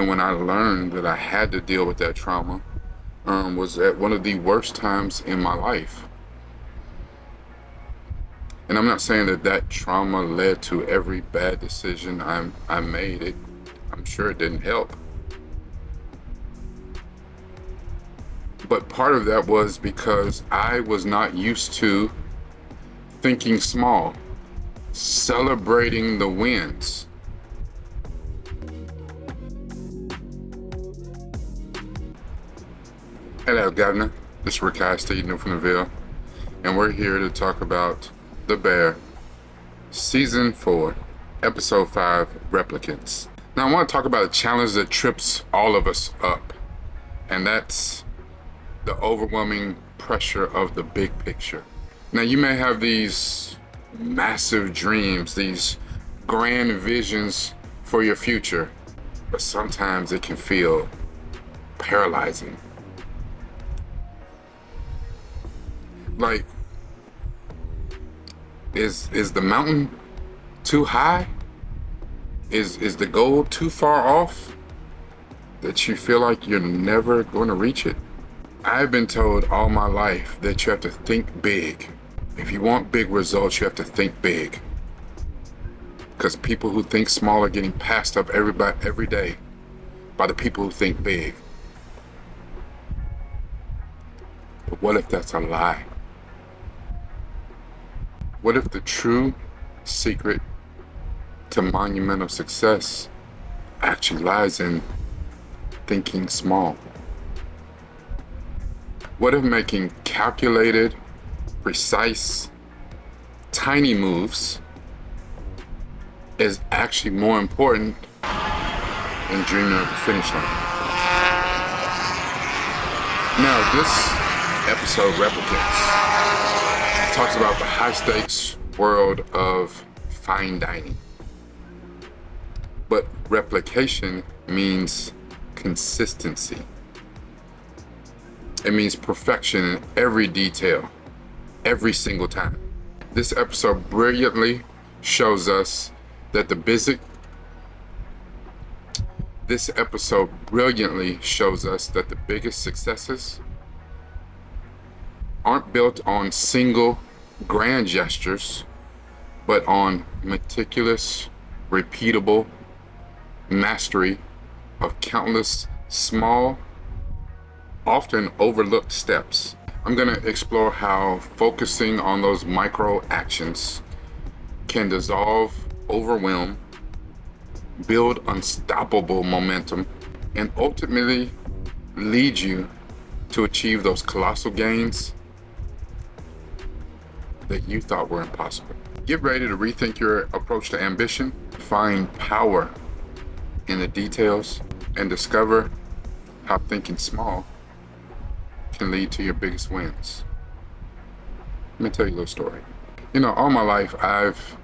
And when I learned that I had to deal with that trauma, was at one of the worst times in my life. And I'm not saying that that trauma led to every bad decision I made. I'm sure it didn't help. But part of that was because I was not used to thinking small, celebrating the wins. Hello, Governor. This is Rick Steve from the Ville, and we're here to talk about The Bear, Season 4, Episode 5, Replicants. Now, I want to talk about a challenge that trips all of us up, and that's the overwhelming pressure of the big picture. Now, you may have these massive dreams, these grand visions for your future, but sometimes it can feel paralyzing. Like, is the mountain too high? Is the goal too far off that you feel like you're never going to reach it? I've been told all my life that you have to think big. If you want big results, you have to think big. Because people who think small are getting passed up every day by the people who think big. But what if that's a lie? What if the true secret to monumental success actually lies in thinking small? What if making calculated, precise, tiny moves is actually more important than dreaming of the finish line? Now, this episode, Replicants, talks about the high-stakes world of fine dining. But replication means consistency. It means perfection in every detail, every single time. This episode brilliantly shows us that the biggest successes aren't built on single grand gestures, but on meticulous, repeatable mastery of countless small, often overlooked steps. I'm going to explore how focusing on those micro actions can dissolve, overwhelm, build unstoppable momentum, and ultimately lead you to achieve those colossal gains that you thought were impossible. Get ready to rethink your approach to ambition, find power in the details, and discover how thinking small can lead to your biggest wins. Let me tell you a little story. All my life I've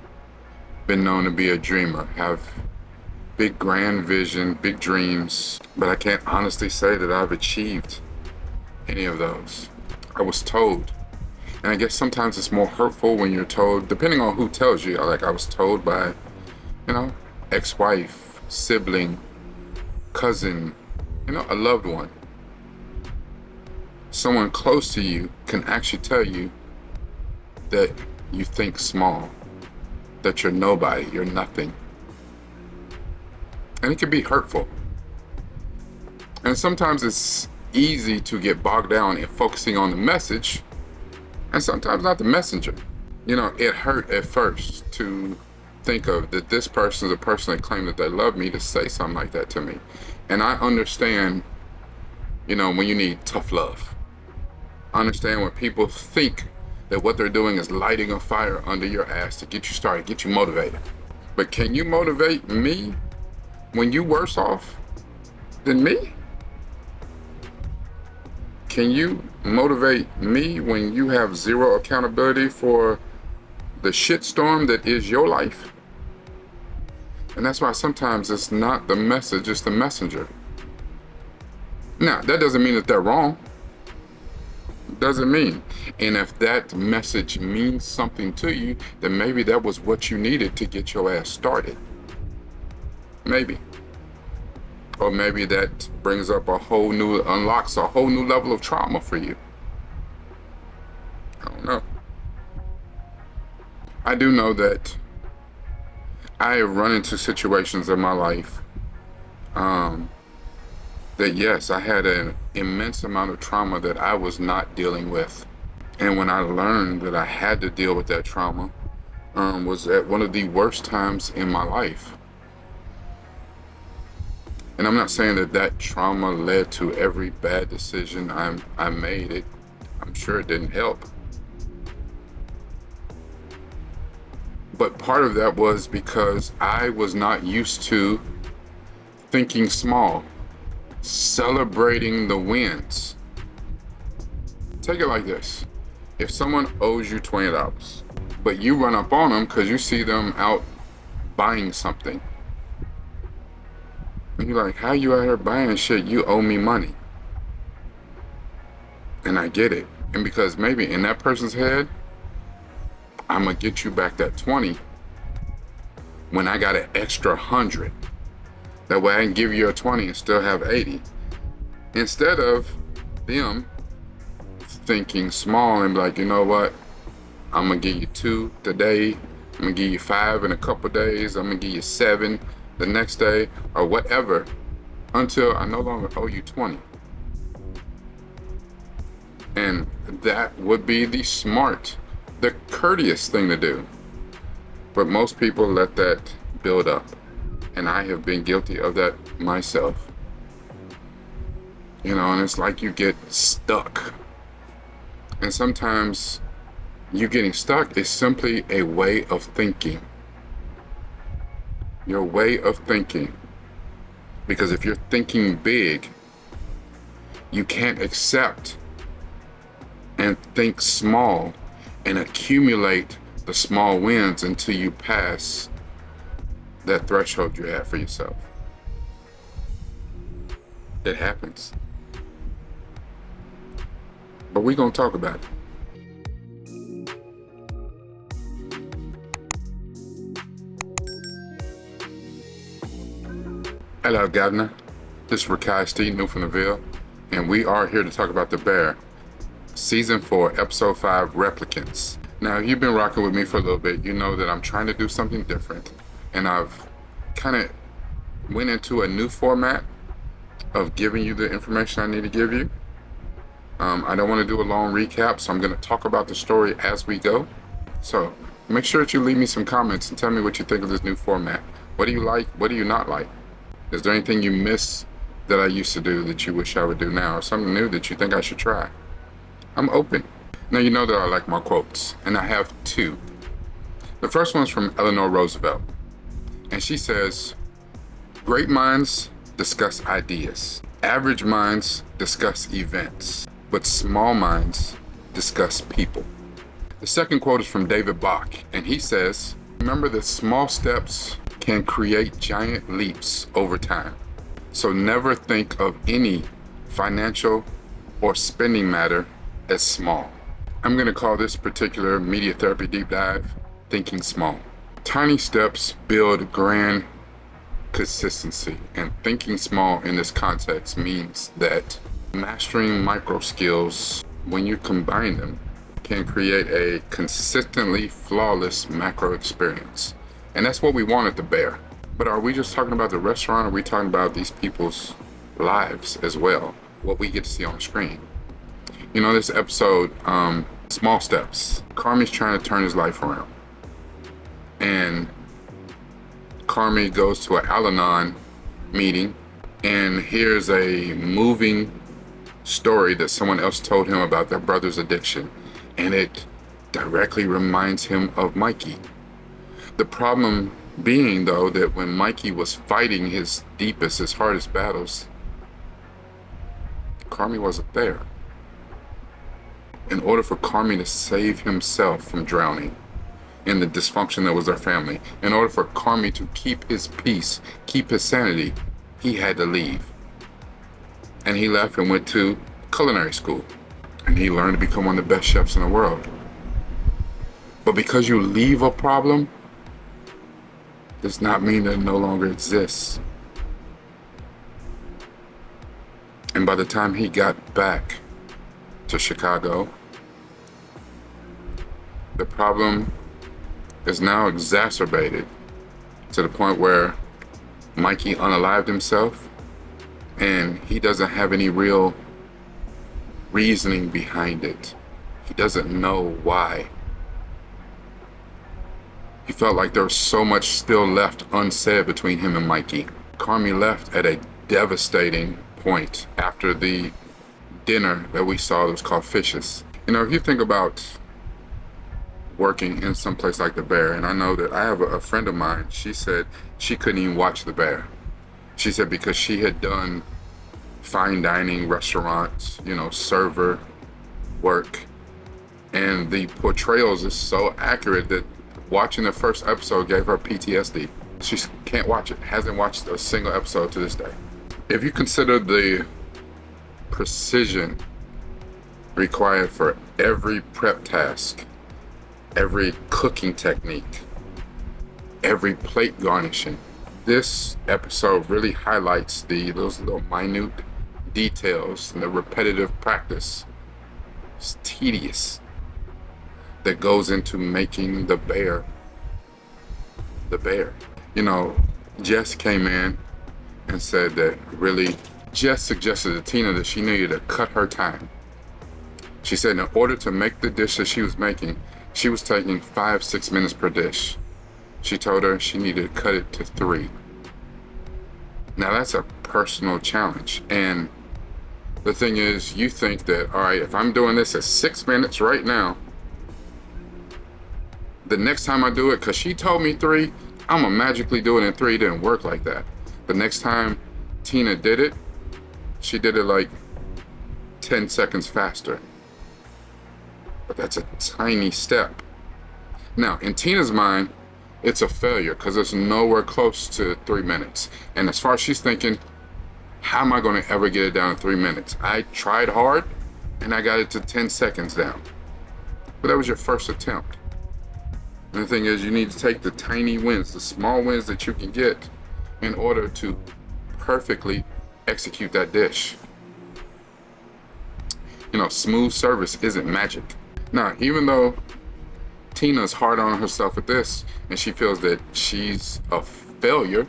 been known to be a dreamer, have big grand vision, big dreams, but I can't honestly say that I've achieved any of those. I was told. And I guess sometimes it's more hurtful when you're told, depending on who tells you. Like, I was told by, ex-wife, sibling, cousin, a loved one. Someone close to you can actually tell you that you think small, that you're nobody, you're nothing. And it can be hurtful. And sometimes it's easy to get bogged down in focusing on the message, and sometimes not the messenger. It hurt at first to think of that this person is a person that claimed that they love me to say something like that to me. And I understand, when you need tough love. I understand when people think that what they're doing is lighting a fire under your ass to get you started, get you motivated. But can you motivate me when you worse off than me? Can you motivate me when you have zero accountability for the shitstorm that is your life? And that's why sometimes it's not the message, it's the messenger. Now, that doesn't mean that they're wrong. Doesn't mean. And if that message means something to you, then maybe that was what you needed to get your ass started. Maybe. Or maybe that brings up unlocks a whole new level of trauma for you. I don't know. I do know that I have run into situations in my life that yes, I had an immense amount of trauma that I was not dealing with. And when I learned that I had to deal with that trauma, was at one of the worst times in my life. And I'm not saying that that trauma led to every bad decision I made. I'm sure it didn't help. But part of that was because I was not used to thinking small, celebrating the wins. Take it like this. If someone owes you $20, but you run up on them because you see them out buying something, and you're like, how you out here buying shit? You owe me money. And I get it. And because maybe in that person's head, I'm gonna get you back that 20 when I got an extra 100. That way I can give you a 20 and still have 80. Instead of them thinking small and be like, you know what? I'm gonna give you 2 today. I'm gonna give you 5 in a couple days. I'm gonna give you 7 the next day, or whatever, until I no longer owe you 20. And that would be the smart, the courteous thing to do. But most people let that build up. And I have been guilty of that myself. And it's like you get stuck. And sometimes you getting stuck is simply a way of thinking. Your way of thinking. Because if you're thinking big, you can't accept and think small and accumulate the small wins until you pass that threshold you have for yourself. It happens. But we're going to talk about it. Hello, Governor. This is Rakai Steve, Newfoundlandville, and we are here to talk about The Bear, Season 4, Episode 5, Replicants. Now, if you've been rocking with me for a little bit, you know that I'm trying to do something different, and I've kind of went into a new format of giving you the information I need to give you. I don't want to do a long recap, so I'm going to talk about the story as we go. So make sure that you leave me some comments and tell me what you think of this new format. What do you like? What do you not like? Is there anything you miss that I used to do that you wish I would do now, or something new that you think I should try? I'm open. Now, you know that I like my quotes, and I have 2. The first one's from Eleanor Roosevelt, and she says, "Great minds discuss ideas. Average minds discuss events, but small minds discuss people." The second quote is from David Bach, and he says, "Remember that small steps can create giant leaps over time. So never think of any financial or spending matter as small." I'm going to call this particular media therapy deep dive Thinking Small. Tiny steps build grand consistency, and thinking small in this context means that mastering micro skills, when you combine them, can create a consistently flawless macro experience. And that's what we want at The Bear. But are we just talking about the restaurant, or are we talking about these people's lives as well? What we get to see on the screen. This episode, Small Steps. Carmi's trying to turn his life around. And Carmi goes to an Al-Anon meeting and hears a moving story that someone else told him about their brother's addiction. And it directly reminds him of Mikey. The problem being, though, that when Mikey was fighting his deepest, his hardest battles, Carmi wasn't there. In order for Carmi to save himself from drowning in the dysfunction that was their family, in order for Carmi to keep his peace, keep his sanity, he had to leave. And he left and went to culinary school. And he learned to become one of the best chefs in the world. But because you leave a problem, does not mean that it no longer exists. And by the time he got back to Chicago, the problem is now exacerbated to the point where Mikey unalived himself, and he doesn't have any real reasoning behind it. He doesn't know why. He felt like there was so much still left unsaid between him and Mikey. Carmi left at a devastating point after the dinner that we saw that was called Fishes. You know, if you think about working in some place like the Bear, and I know that I have a friend of mine, she said she couldn't even watch the Bear. She said because she had done fine dining restaurants, you know, server work, and the portrayals is so accurate that watching the first episode gave her PTSD. She can't watch it, hasn't watched a single episode to this day. If you consider the precision required for every prep task, every cooking technique, every plate garnishing, this episode really highlights those little minute details and the repetitive practice. It's tedious that goes into making the bear the bear. You know, Jess came in and said that really, Jess suggested to Tina that she needed to cut her time. She said in order to make the dish that she was making, she was taking 5-6 minutes per dish. She told her she needed to cut it to 3. Now that's a personal challenge. And the thing is, you think that, all right, if I'm doing this at 6 minutes right now, the next time I do it, because she told me 3, I'm gonna magically do it in 3. It didn't work like that. The next time Tina did it, she did it like 10 seconds faster. But that's a tiny step. Now, in Tina's mind, it's a failure because it's nowhere close to 3 minutes. And as far as she's thinking, how am I going to ever get it down in 3 minutes? I tried hard and I got it to 10 seconds down. But that was your first attempt. And the thing is, you need to take the tiny wins, the small wins that you can get in order to perfectly execute that dish. You know, smooth service isn't magic. Now, even though Tina's hard on herself with this and she feels that she's a failure,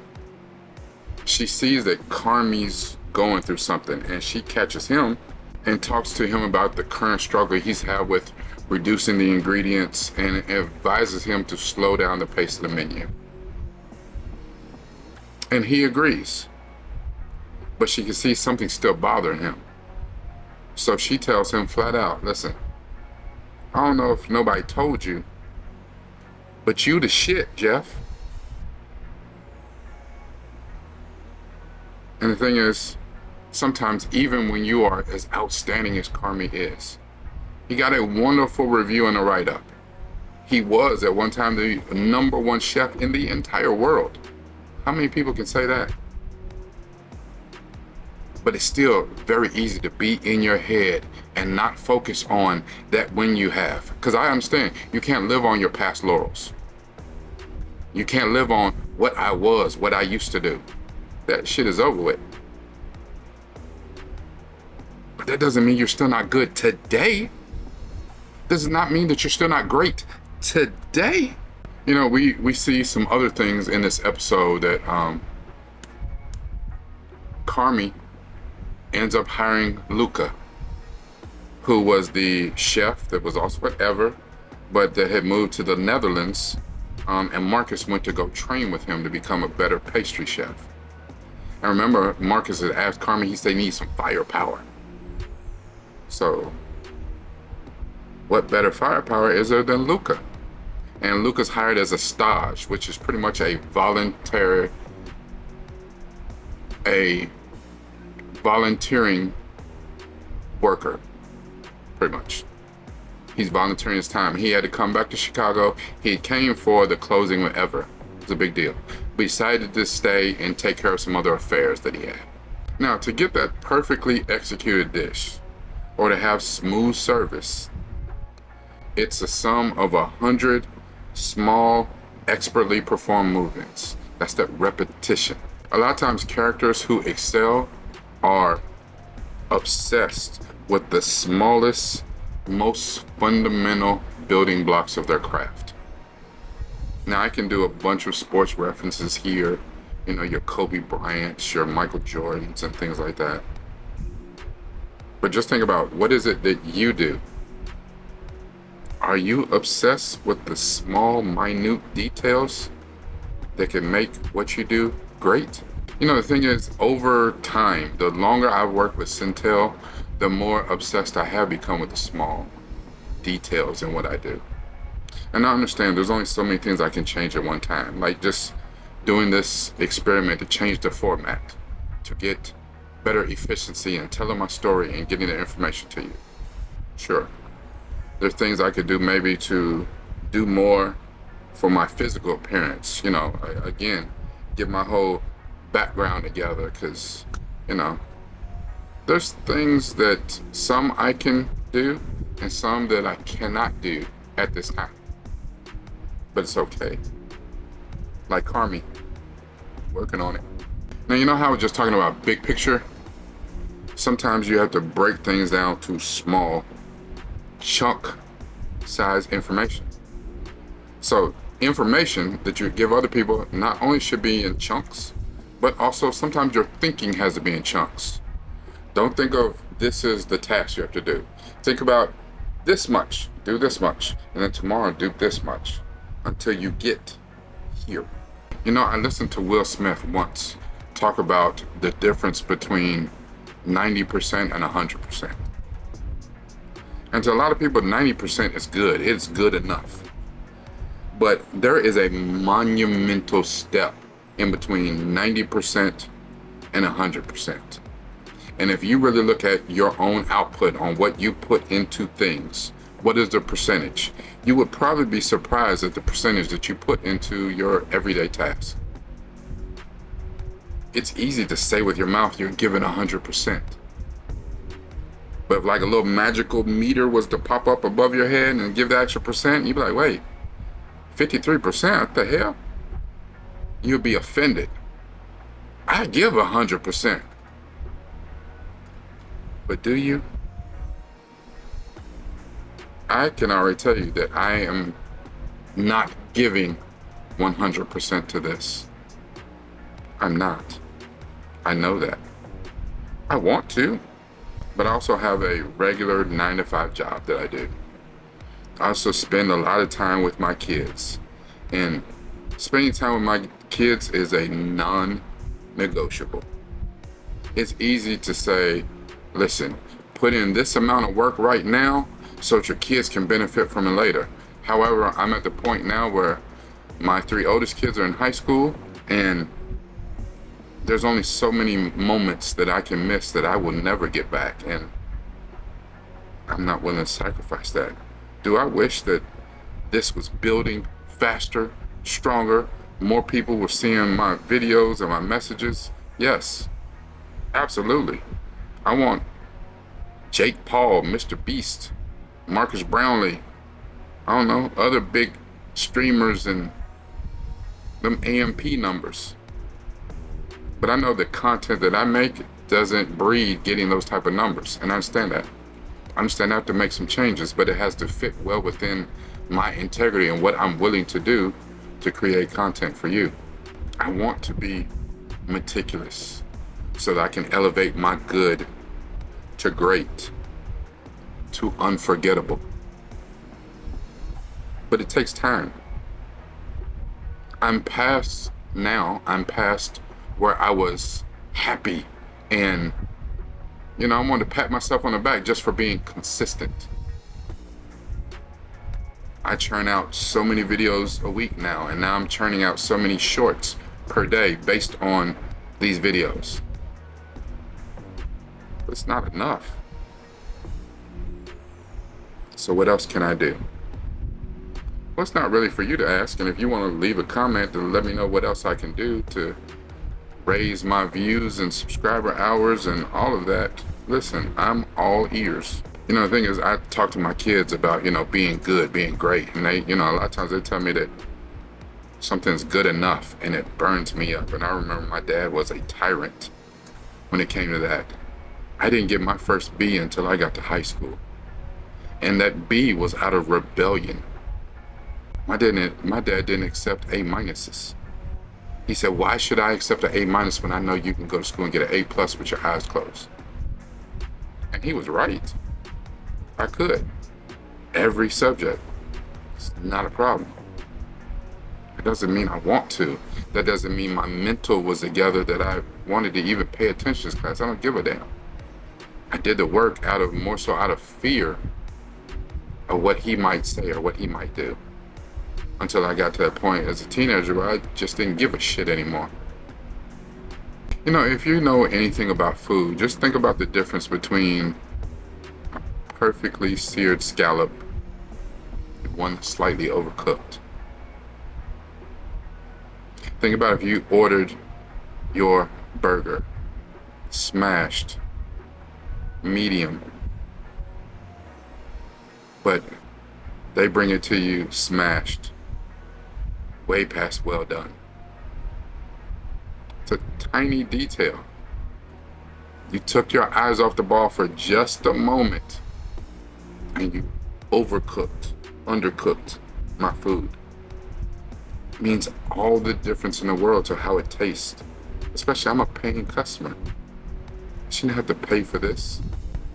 she sees that Carmi's going through something and she catches him and talks to him about the current struggle he's had with reducing the ingredients and advises him to slow down the pace of the menu. And he agrees, but she can see something still bothering him. So she tells him flat out, listen, I don't know if nobody told you, but you the shit, Jeff. And the thing is, sometimes even when you are as outstanding as Carmi is, he got a wonderful review and a write-up. He was at one time the #1 chef in the entire world. How many people can say that? But it's still very easy to be in your head and not focus on that win you have. Because I understand, you can't live on your past laurels. You can't live on what I was, what I used to do. That shit is over with. But that doesn't mean you're still not good today. Does not mean that you're still not great today. You know, we see some other things in this episode that Carmi ends up hiring Luca, who was the chef that was also at Ever, but that had moved to the Netherlands, and Marcus went to go train with him to become a better pastry chef. And remember, Marcus had asked Carmi, he said he needs some firepower. So, what better firepower is there than Luca? And Luca's hired as a stage, which is pretty much a volunteering worker, pretty much. He's volunteering his time. He had to come back to Chicago. He came for the closing of Ever. It was a big deal. But he decided to stay and take care of some other affairs that he had. Now, to get that perfectly executed dish, or to have smooth service, it's a sum of 100 small, expertly performed movements. That's that repetition. A lot of times characters who excel are obsessed with the smallest, most fundamental building blocks of their craft. Now, I can do a bunch of sports references here, you know, your Kobe Bryants, your Michael Jordans, and things like that. But just think about, what is it that you do? Are you obsessed with the small, minute details that can make what you do great? You know, the thing is, over time, the longer I've worked with Centel, the more obsessed I have become with the small details in what I do. And I understand there's only so many things I can change at one time. Like just doing this experiment to change the format, to get better efficiency in telling my story and getting the information to you. Sure. There's things I could do maybe to do more for my physical appearance. You know, again, get my whole background together, because, you know, there's things that some I can do and some that I cannot do at this time. But it's okay. Like Carmi, working on it. Now, you know how I was just talking about big picture? Sometimes you have to break things down to small chunk size information. So information that you give other people not only should be in chunks, but also sometimes your thinking has to be in chunks. Don't think of this is the task you have to do. Think about this much, do this much, and then tomorrow do this much until you get here. You know, I listened to Will Smith once talk about the difference between 90% and 100%. And to a lot of people, 90% is good. It's good enough. But there is a monumental step in between 90% and 100%. And if you really look at your own output on what you put into things, what is the percentage? You would probably be surprised at the percentage that you put into your everyday tasks. It's easy to say with your mouth you're giving 100%. But if like a little magical meter was to pop up above your head and give the extra percent, you'd be like, wait, 53%? What the hell? You'd be offended. I give 100%. But do you? I can already tell you that I am not giving 100% to this. I'm not. I know that. I want to, but I also have a regular 9-to-5 job that I do. I also spend a lot of time with my kids, and spending time with my kids is a non-negotiable. It's easy to say, listen, put in this amount of work right now so that your kids can benefit from it later. However, I'm at the point now where my 3 oldest kids are in high school, and there's only so many moments that I can miss that I will never get back, and I'm not willing to sacrifice that. Do I wish that this was building faster, stronger, more people were seeing my videos and my messages? Yes, absolutely. I want Jake Paul, Mr. Beast, Marcus Brownlee, I don't know, other big streamers and them AMP numbers. But I know the content that I make doesn't breed getting those type of numbers, and I understand that. I understand I have to make some changes, but it has to fit well within my integrity and what I'm willing to do to create content for you. I want to be meticulous so that I can elevate my good to great, to unforgettable. But it takes time. I'm past where I was happy and, you know, I wanted to pat myself on the back just for being consistent. I churn out so many videos a week now, and now I'm churning out so many shorts per day based on these videos. But it's not enough. So what else can I do? Well, it's not really for you to ask, and if you want to leave a comment to let me know what else I can do to raise my views and subscriber hours and all of that, listen, I'm all ears. You know, the thing is, I talk to my kids about, you know, being good, being great, and they, you know, a lot of times they tell me that something's good enough, and it burns me up. And I remember my dad was a tyrant when it came to that. I didn't get my first B until I got to high school. And that B was out of rebellion. My dad didn't accept A minuses. He said, why should I accept an A minus when I know you can go to school and get an A plus with your eyes closed? And he was right. I could. Every subject. It's not a problem. It doesn't mean I want to. That doesn't mean my mental was together that I wanted to even pay attention to this class. I don't give a damn. I did the work more so out of fear of what he might say or what he might do. Until I got to that point as a teenager where I just didn't give a shit anymore. You know, if you know anything about food, just think about the difference between a perfectly seared scallop and one that's slightly overcooked. Think about if you ordered your burger smashed, medium, but they bring it to you smashed, way past well done. It's a tiny detail. You took your eyes off the ball for just a moment and you overcooked, undercooked my food. It means all the difference in the world to how it tastes. Especially, I'm a paying customer. I shouldn't have to pay for this.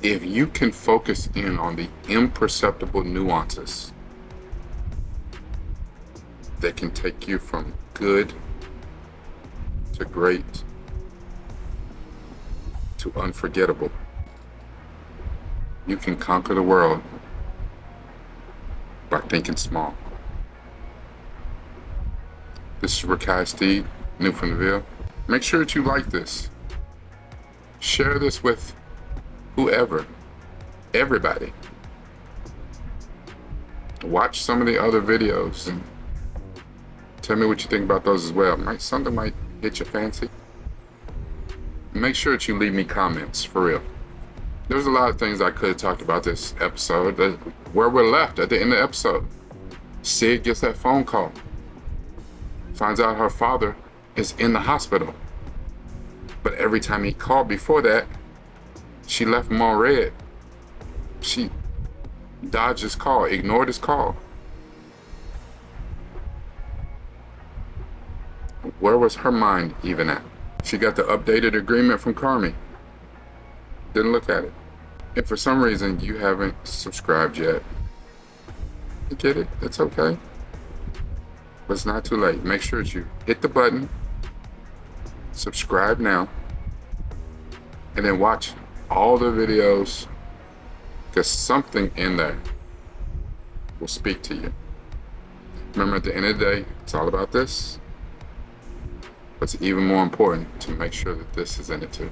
If you can focus in on the imperceptible nuances that can take you from good to great to unforgettable, you can conquer the world by thinking small. This is Rakai Steed, Newfoundlandville. Make sure that you like this. Share this with whoever, everybody. Watch some of the other videos and tell me what you think about those as well. Something might hit your fancy. Make sure that you leave me comments, for real. There's a lot of things I could have talked about this episode. Where we're left at the end of the episode, Sid gets that phone call. Finds out her father is in the hospital. But every time he called before that, she left him on red. She dodged his call, ignored his call. Where was her mind even at? She got the updated agreement from Carmi. Didn't look at it. If for some reason you haven't subscribed yet, I get it, it's okay. But it's not too late. Make sure that you hit the button, subscribe now, and then watch all the videos, because something in there will speak to you. Remember, at the end of the day, it's all about this. But it's even more important to make sure that this is in it too.